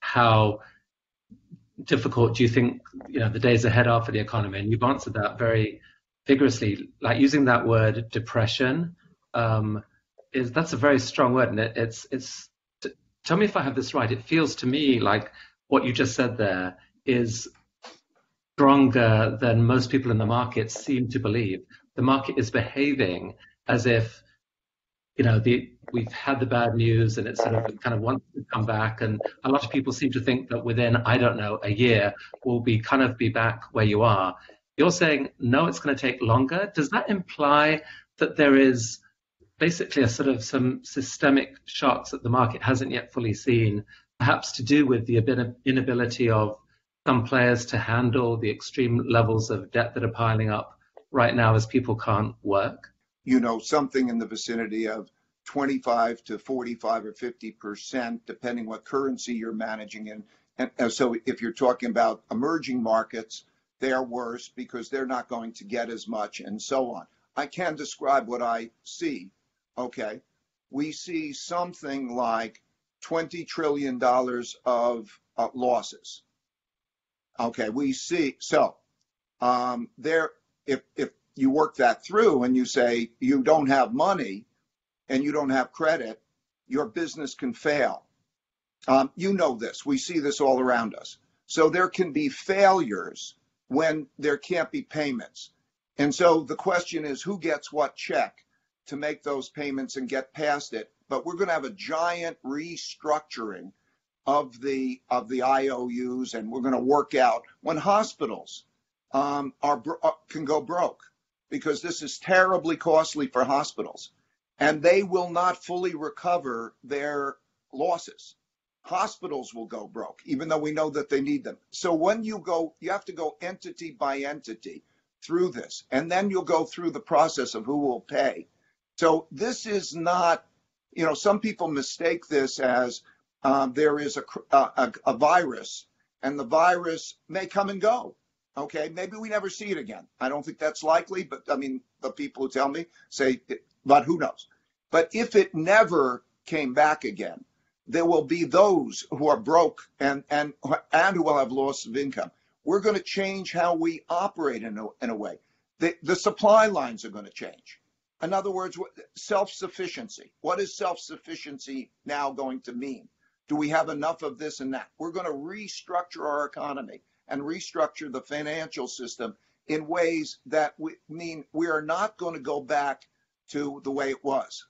How difficult do you think the days ahead are for the economy? And you've answered that very vigorously, like using that word depression. That's a very strong word, and it's. Tell me if I have this right. It feels to me like what you just said there is stronger than most people in the market seem to believe. The market is behaving as if we've had the bad news and it sort of kind of wants to come back, and a lot of people seem to think that within, I don't know, a year we'll be back where you are. You're saying no, it's going to take longer. Does that imply that there is basically a sort of some systemic shocks that the market hasn't yet fully seen, perhaps to do with the inability of some players to handle the extreme levels of debt that are piling up right now as people can't work? Something in the vicinity of 25 to 45 or 50%, depending what currency you're managing in. And so if you're talking about emerging markets, they're worse because they're not going to get as much and so on. I can describe what I see. Okay, we see something like $20 trillion of losses. Okay, we see, so if you work that through and you say you don't have money and you don't have credit, your business can fail. This, we see this all around us. So there can be failures when there can't be payments. And so the question is, who gets what check to make those payments and get past it? But we're going to have a giant restructuring of the IOUs, and we're going to work out when hospitals can go broke, because this is terribly costly for hospitals, and they will not fully recover their losses. Hospitals will go broke, even though we know that they need them. So when you have to go entity by entity through this, and then you'll go through the process of who will pay. So this is not, some people mistake this as there is a virus, and the virus may come and go. Okay, maybe we never see it again. I don't think that's likely, but I mean, the people who tell me say, but who knows? But if it never came back again, there will be those who are broke and who will have loss of income. We're going to change how we operate in a way. The supply lines are going to change. In other words, self-sufficiency. What is self-sufficiency now going to mean? Do we have enough of this and that? We're going to restructure our economy and restructure the financial system in ways that mean we are not going to go back to the way it was.